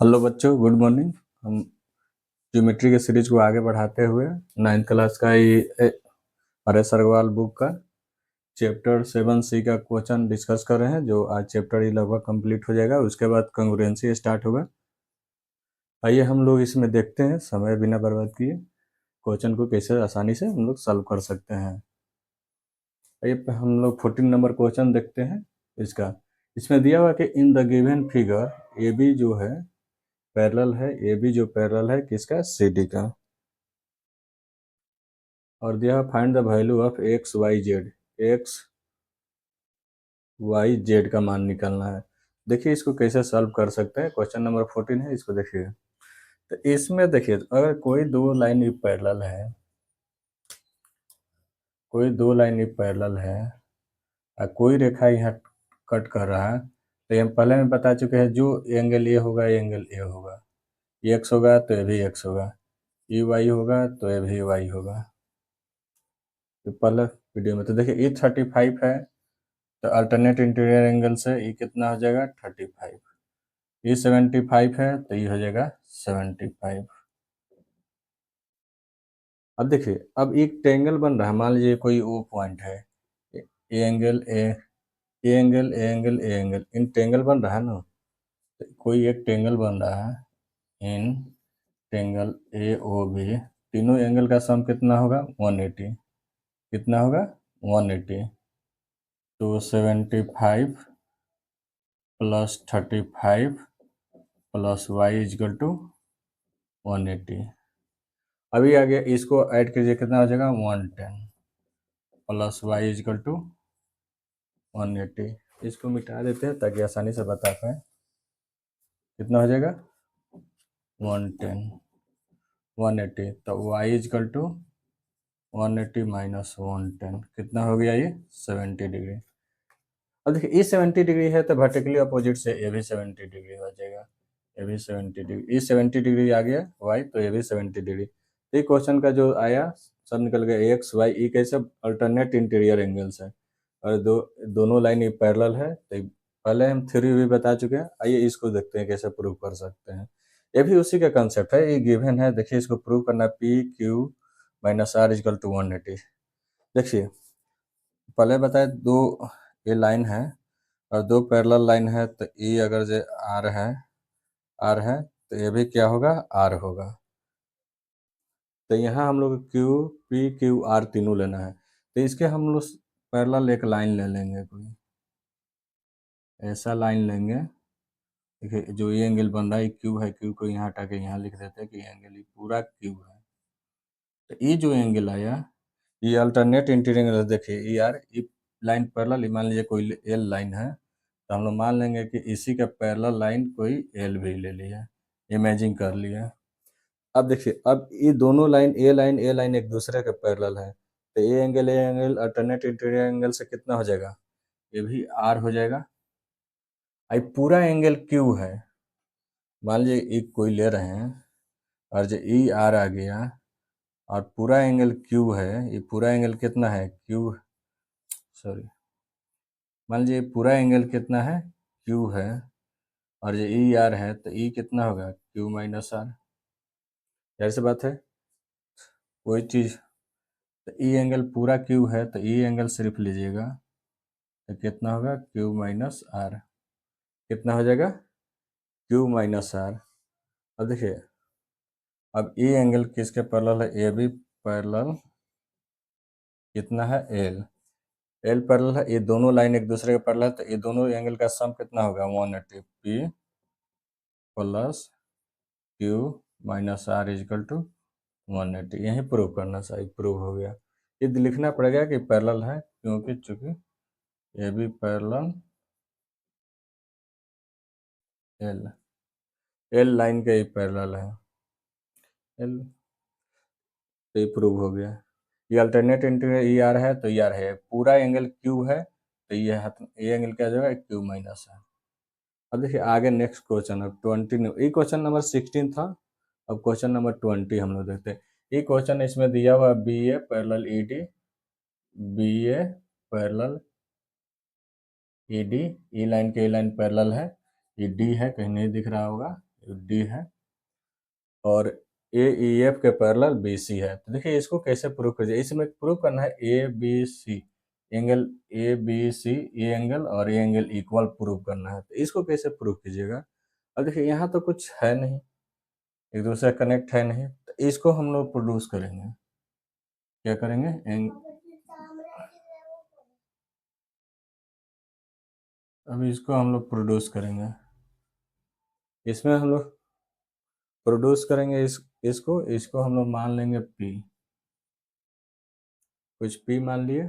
Hello बच्चों, good morning. हम geometry के सीरीज को आगे बढ़ाते हुए 9th क्लास का हरेश अग्रवाल बुक का चैप्टर 7C का क्वेश्चन डिस्कस कर रहे हैं, जो आज चैप्टर ही लगभग कंप्लीट हो जाएगा। उसके बाद कंग्रुएंसी स्टार्ट होगा। आइए हम लोग इसमें देखते हैं, समय बिना बर्बाद किए क्वेश्चन को कैसे आसानी से हम लोग सॉल्व कर सकते हैं। आइए हम लोग 14 नंबर क्वेश्चन देखते हैं। इसमें दिया हुआ कि in the given figure A B जो है पैरेलल है, ए बी जो पैरेलल है किसका, सी डी का। और दिया find the value of X Y Z, X Y Z का मान निकालना है। देखिए इसको कैसे सॉल्व कर सकते हैं। क्वेश्चन नंबर 14 है, इसको देखिए। तो इसमें देखिए अगर कोई दो लाइन पैरेलल है, और कोई रेखा यहाँ कट कर रहा है, तो हम पहले में बता चुके हैं जो एंगल ए होगा ये एंगल ए होगा, ये एक्स होगा तो ये भी एक्स होगा, ये वाई होगा तो ये भी वाई होगा। तो पहले वीडियो में तो देखिए ये 35 है, तो अल्टरनेट इंटीरियर एंगल से ये कितना हो जाएगा 35। ये 75 है तो ये हो जाएगा 75। अब देखिए अब एक ट्रायंगल बन रहा है, मान लीजिए कोई ओ पॉइंट है, A angle A angle in triangle बन रहा है ना। तो कोई एक ट्रायंगल बन रहा है in triangle A O B, तीनों एंगल का सम कितना होगा 180। कितना होगा 180। तो 75 plus 35 plus Y is equal to 180। अभी आगे इसको ऐड कीजिए, कितना हो जाएगा 110 प्लस वाई इजकल टू 180। इसको मिटा देते हैं ताकि आसानी से बता पाए। कितना हो जाएगा 110 180, तो वाई इजकल टू 180 माइनस 110 कितना हो गया, ये 70 डिग्री। अब देखिए ये 70 डिग्री है तो वर्टिकली अपोजिट से ये भी 70 डिग्री हो जाएगा, ये भी 70 डिग्री, ये 70 डिग्री आ गया वाई, तो ये भी 70 डिग्री। तो ये क्वेश्चन का जो आया सब निकल गया एक्स वाई, ये कैसे अल्टरनेट इंटीरियर एंगल्स है, और दोनों लाइन ये पैरेलल है। तो पहले हम थ्योरी भी बता चुके हैं। आइए इसको देखते हैं कैसे प्रूव कर सकते हैं। ये भी उसी का कंसेप्ट है, ये गिवन है। देखिए इसको प्रूव करना P Q minus R is equal to 180। देखिए पहले बताए दो ये लाइन है और दो पैरेलल लाइन है, तो ई अगर जो आर है तो ये भी क्या होगा आर होगा। तो यहाँ हम लोग क्यू पी क्यू आर तीनों लेना है, तो इसके हम लोग पैरेलल एक लाइन ले लेंगे, कोई ऐसा लाइन लेंगे। देखिए जो ये एंगल बन रहा है क्यू है, क्यू को यहाँ हटा के यहाँ लिख देते हैं कि एंगल ये पूरा क्यू है। तो ये जो एंगल आया ये अल्टरनेट इंटीरियर एंगल। देखिए ये यार ये लाइन पैरेलल, मान लीजिए कोई एल लाइन है, तो हम लोग मान लेंगे कि इसी का पैरेलल लाइन कोई एल भी ले लिया, इमेजिन कर लिया। अब देखिए अब ये दोनों लाइन ए लाइन एक दूसरे के पैरेलल है, तो A angle alternate interior angle से कितना हो जाएगा, ये भी आर हो जाएगा। अब पूरा एंगल क्यू है, मान लीजिए एक कोई ले रहे हैं और जो ई आर आ गया और पूरा एंगल क्यू है, ये पूरा एंगल कितना है क्यू, सॉरी मान लीजिए पूरा एंगल कितना है क्यू है, और जो ई आर है तो ई कितना होगा क्यू माइनस आर। जाहिर सी बात है कोई चीज़, तो ई एंगल पूरा क्यू है तो ई एंगल सिर्फ लीजिएगा, तो कितना होगा क्यू माइनस आर। कितना हो जाएगा क्यू माइनस आर। अब देखिए अब ई एंगल किसके पैरेलल है, ए बी पैरेलल कितना है एल, एल पैरेलल है। ये दोनों लाइन एक दूसरे के पैरेलल है, तो ये दोनों एंगल का सम कितना होगा 180 P plus Q minus R is equal to 180। यही प्रूव करना चाहिए, प्रूव हो गया। ये लिखना पड़ेगा कि पैरेलल है, क्योंकि चूंकि A B parallel L, L line के पैरेलल है एल, तो ये प्रूव हो गया। ये अल्टरनेट इंटीरियर ई आर है, तो ई आर है, पूरा एंगल क्यू है, तो ये एंगल क्या हो जाएगा क्यू माइनस है। अब देखिए आगे नेक्स्ट क्वेश्चन, अब 20, ये क्वेश्चन नंबर 16 था। अब क्वेश्चन नंबर 20 हम लोग देखते हैं। ये क्वेश्चन इसमें दिया हुआ बी ए पैरेलल ई डी, बी ए पैरेलल ई डी, ई लाइन के लाइन पैरेलल है, ये डी है कहीं नहीं दिख रहा होगा, डी है, और ए ई एफ के पैरेलल बी सी है। तो देखिए इसको कैसे प्रूव कीजिए, इसमें प्रूव करना है A B C angle, A B C ये एंगल और ये एंगल इक्वल प्रूव करना है। तो इसको कैसे प्रूव कीजिएगा? अब देखिए यहाँ तो कुछ है नहीं, एक दूसरे कनेक्ट है नहीं, तो इसको हम लोग प्रोड्यूस करेंगे। क्या करेंगे? अब इसको हम लोग प्रोड्यूस करेंगे। इसमें हम लोग प्रोड्यूस करेंगे इसको हम लोग मान लेंगे P, कुछ P मान लिए,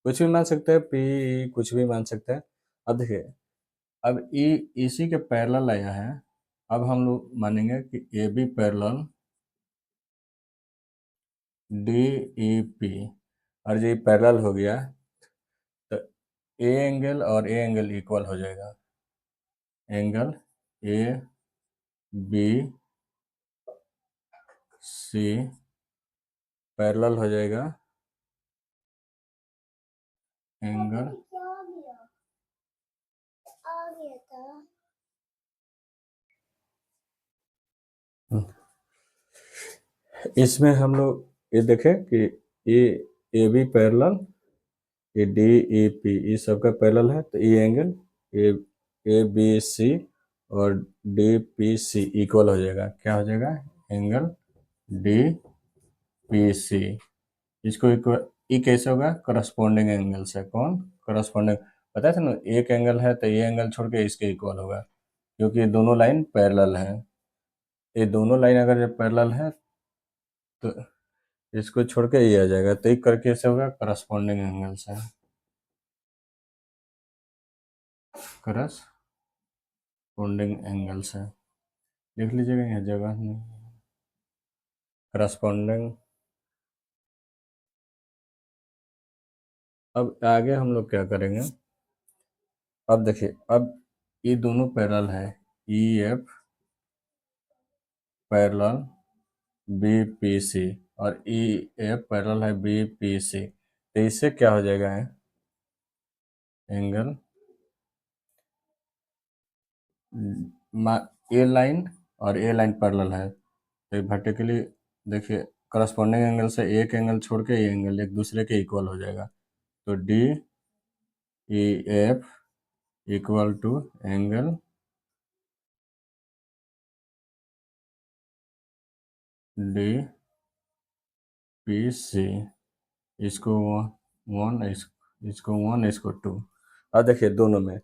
कुछ भी मान सकते हैं, P कुछ भी मान सकते हैं। अब देखिए, अब E इसी के पैरेलल आया है, अब हम लोग मानेंगे कि A B parallel D E P, और ये पैरेलल हो गया तो ए एंगल और ए एंगल इक्वल हो जाएगा। Angle A B C parallel हो जाएगा एंगल इसमें हम लोग ये देखें कि ए बी पैरेलल ये डी ई पी ये सबका पैरेलल है, तो ये angle A A B C और डी पी सी इक्वल हो जाएगा। क्या हो जाएगा? Angle D P C. इसको इक्वल ई कैसे होगा? करस्पॉन्डिंग एंगल से। कौन करस्पॉन्डिंग? पता था ना, एक एंगल है तो ये एंगल छोड़ के इसके इक्वल होगा, क्योंकि ये दोनों लाइन पैरेलल है। ये दोनों लाइन अगर जब पैरेलल है तो इसको छोड़ के ये आ जाएगा, तो एक करके से होगा करस्पॉन्डिंग एंगल से। करस्पॉन्डिंग एंगल से लिख लीजिएगा, यहाँ जगह नहीं। करस्पॉन्डिंग। अब आगे हम लोग क्या करेंगे? अब देखिए, अब ये दोनों पैरेलल है, E F parallel B P C और ई एफ पैरेलल है बी पी सी, तो इससे क्या हो जाएगा है? एंगल ए लाइन और ए लाइन पैरेलल है, तो वर्टिकली देखिए करस्पॉन्डिंग एंगल से एक एंगल छोड़ के ये एंगल एक दूसरे के इक्वल हो जाएगा, तो D E F equal to angle D P C. इसको वन, इसको वन, इसको टू। अब देखिए दोनों में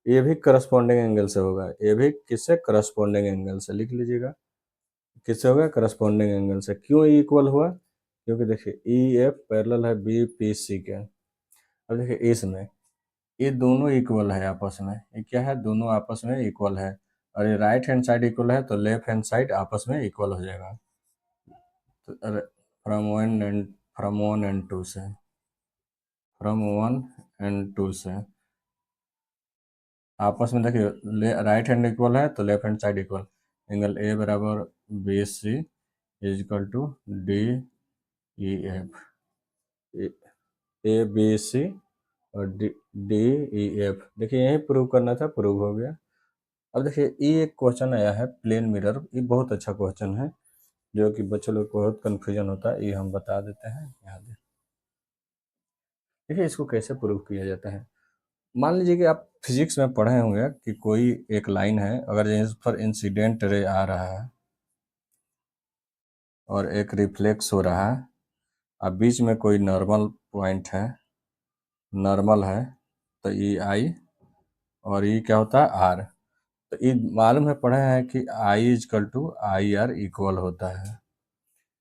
ये भी करस्पॉन्डिंग एंगल से होगा, ये भी किससे? करस्पॉन्डिंग एंगल से। लिख लीजिएगा किससे होगा? करस्पॉन्डिंग एंगल से। क्यों इक्वल हुआ? क्योंकि देखिए ई एफ पैरेलल है बी पी सी के। अब देखिए इसमें ये दोनों इक्वल है आपस में, ये क्या है? दोनों आपस में इक्वल है, और ये राइट हैंड साइड इक्वल है तो लेफ्ट हैंड साइड आपस में इक्वल हो जाएगा। तो फ्रॉम वन एंड टू से, फ्रॉम वन एंड टू से आपस में देखिए राइट हैंड इक्वल है तो left hand side equal. Angle A बराबर B C is equal to D E F, A B C और डी ई एफ। देखिए यही प्रूव करना था, प्रूव हो गया। अब देखिए ये एक क्वेश्चन आया है प्लेन मिरर, ये बहुत अच्छा क्वेश्चन है, जो कि बच्चों लोग को बहुत कन्फ्यूजन होता है, ये हम बता देते हैं। यहाँ देखिए इसको कैसे प्रूव किया जाता है। मान लीजिए कि आप फिजिक्स में पढ़े होंगे कि कोई एक लाइन है, अगर इस पर इंसिडेंट रे आ रहा है और एक रिफ्लेक्स हो रहा है, अब बीच में कोई नॉर्मल पॉइंट है, नॉर्मल है, तो ई आई और ई क्या होता है? आर। तो ये मालूम है, पढ़े हैं कि I equal to I R equal होता है।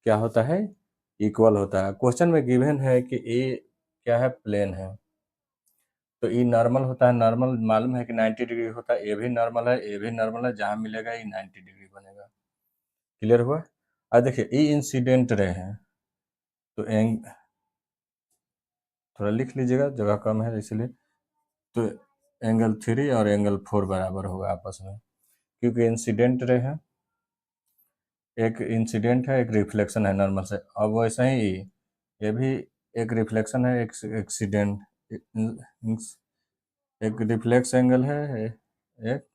क्या होता है? इक्वल होता है। क्वेश्चन में गिवन है कि ए क्या है? प्लेन है, तो ई नॉर्मल होता है। नॉर्मल मालूम है कि 90 डिग्री होता है, ए भी नॉर्मल है, ए भी नॉर्मल है, जहाँ मिलेगा ये 90 डिग्री बनेगा। क्लियर हुआ? अब देखिए ये इंसिडेंट रे है, तो थोड़ा लिख लीजिएगा, जगह कम है इसलिए। तो एंगल 3 और एंगल 4 बराबर होगा आपस में, क्योंकि इंसिडेंट रे है, एक इंसिडेंट है, एक रिफ्लेक्शन है नॉर्मल से। अब वैसे ही ये भी एक रिफ्लेक्शन है, एक एक्सीडेंट, एक रिफ्लेक्स एंगल है, एक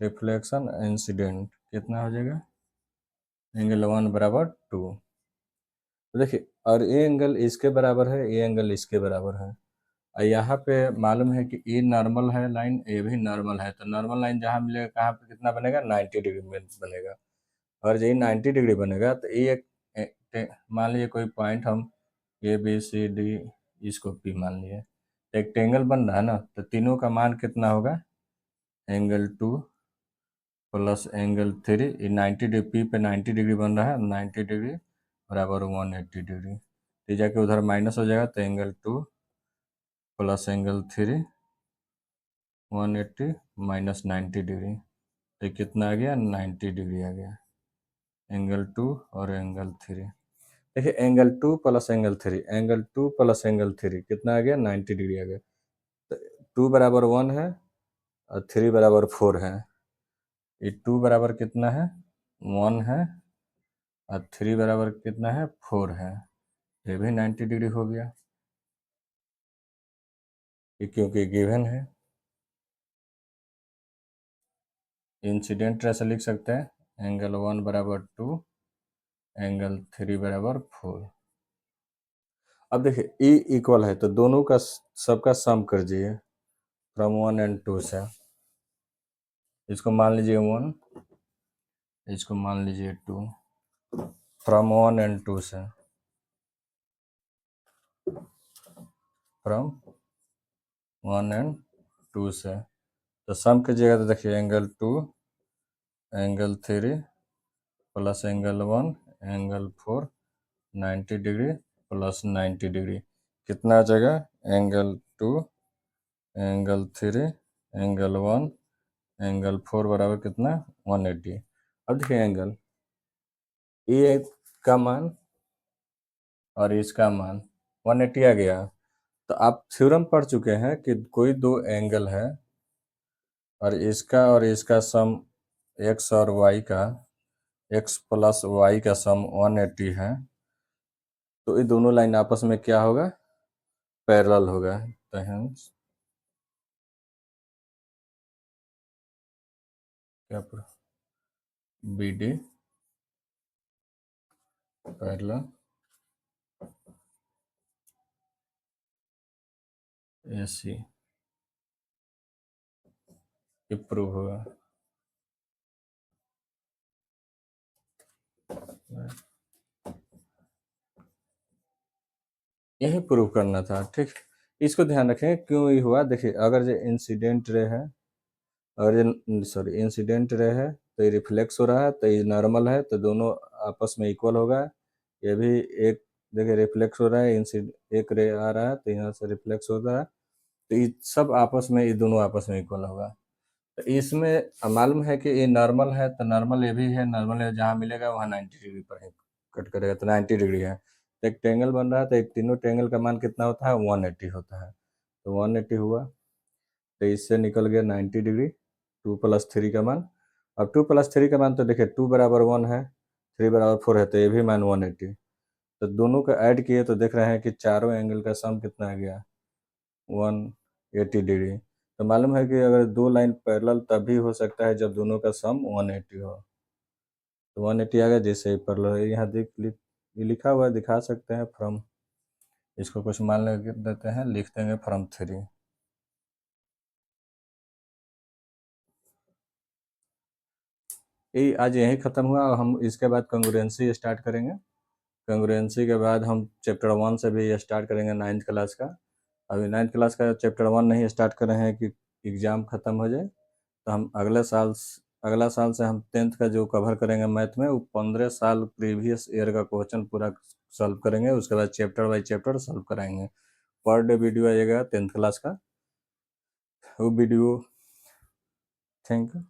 रिफ्लेक्शन इंसिडेंट कितना हो जाएगा, एंगल 1 बराबर 2। तो देखिए, और ये एंगल इसके बराबर है, ये एंगल इसके बराबर है, और यहाँ पे मालूम है कि ये नॉर्मल है लाइन, ये भी नॉर्मल है, तो नॉर्मल लाइन जहाँ मिलेगा कहाँ पे कितना बनेगा, 90 डिग्री में बनेगा। और यही 90 डिग्री बनेगा तो ये मान लीजिए कोई पॉइंट हम ABCD इसको P मान लिए, एक ट्रेंगल बन रहा है ना, तो तीनों का मान कितना होगा, एंगल 2 प्लस एंगल 3, ये 90 डिग्री P पे 90 डिग्री बन रहा है, 90 डिग्री बराबर 180 डिग्री, तो जाके उधर माइनस हो जाएगा, तो angle 2 plus angle 3 180 minus 90 degree, तो कितना आ गया, 90 डिग्री आ गया, एंगल 2 और एंगल 3। देखिए angle 2 plus angle 3, angle 2 plus angle 3 कितना आ गया, 90 डिग्री आ गया। तो 2 बराबर 1 है और 3 बराबर 4 है, ये 2 बराबर कितना है, 1 है, और 3 बराबर कितना है, 4 है, ये भी 90 डिग्री हो गया, ये क्योंकि गिवन है। इंसिडेंट ऐसे लिख सकते हैं, एंगल 1 बराबर 2, एंगल 3 बराबर 4। अब देखिए E इक्वल है तो दोनों का सबका सम कर दीजिए फ्रॉम 1 एंड 2 से, इसको मान लीजिए 1, इसको मान लीजिए 2, फ्रॉम 1 एंड 2 से, फ्रॉम 1 एंड 2 से, तो सम कीजिएगा तो देखिए angle 2 angle 3 plus angle 1 angle 4 90 degree plus 90 degree कितना आ जाएगा, एंगल 2 एंगल 3 एंगल 1 एंगल 4 बराबर कितना, 180। अब देखिए एंगल ए का मान और इसका मान 180 आ गया, तो आप थ्योरम पढ़ चुके हैं कि कोई दो एंगल है और इसका सम x और y का, x प्लस y का सम 180 है, तो ये दोनों लाइन आपस में क्या होगा, पैरेलल होगा, तो हेंस क्या BD पैरेलल AC, ये प्रूव होगा। यही प्रूव करना था, ठीक। इसको ध्यान रखें क्यों ये हुआ, देखिए अगर ये इंसिडेंट रे है, अगर ये सॉरी इंसिडेंट रे है तो ये रिफ्लेक्स हो रहा है, तो ये नॉर्मल है, तो दोनों आपस में इक्वल होगा। ये भी एक देखिए रिफ्लेक्स हो रहा है, एक रे आ रहा है तो यहाँ से रिफ्लेक्स हो रहा है, तो ये सब आपस में, ये दोनों आपस में इक्वल होगा। तो इसमें मालूम है कि ये नॉर्मल है, तो नॉर्मल ये भी है, नॉर्मल है जहाँ मिलेगा वहाँ 90 डिग्री पर है, कट करेगा तो 90 डिग्री है। तो एक ट्रेंगल बन रहा है, तो एक तीनों ट्रेंगल का मान कितना होता है, 180 होता है, तो 180 हुआ, तो इससे निकल गया 90 डिग्री, 2 प्लस 3 का मान। अब 2 प्लस 3 का मान तो देखिए 2 बराबर 1 है, 3 बराबर 4 है, तो ये भी मान 180, तो दोनों का ऐड किए तो देख रहे हैं कि चारों एंगल का सम कितना आ गया, 180 डिग्री। तो मालूम है कि अगर दो लाइन पैरेलल तभी हो सकता है जब दोनों का सम 180 हो, तो 180 आ गया, जैसे पैरेलल है, यहाँ ये लिखा हुआ है, दिखा सकते हैं फ्रॉम, इसको कुछ मान देते हैं, लिख देंगे फ्रॉम 3। ये आज यही ख़त्म हुआ, और हम इसके बाद कंग्रुएंसी स्टार्ट करेंगे। कंग्रुएंसी के बाद हम चैप्टर 1 से भी स्टार्ट करेंगे 9th क्लास का। अभी 9th क्लास का चैप्टर 1 नहीं स्टार्ट कर रहे हैं कि एग्ज़ाम ख़त्म हो जाए, तो हम अगला साल से हम 10th का जो कवर करेंगे मैथ में, वो 15 साल प्रीवियस ईयर का क्वेश्चन पूरा सॉल्व करेंगे, उसके बाद चैप्टर बाई चैप्टर सॉल्व कराएंगे। पर डे वीडियो आएगा 10th क्लास का, वो वीडियो, थैंक यू।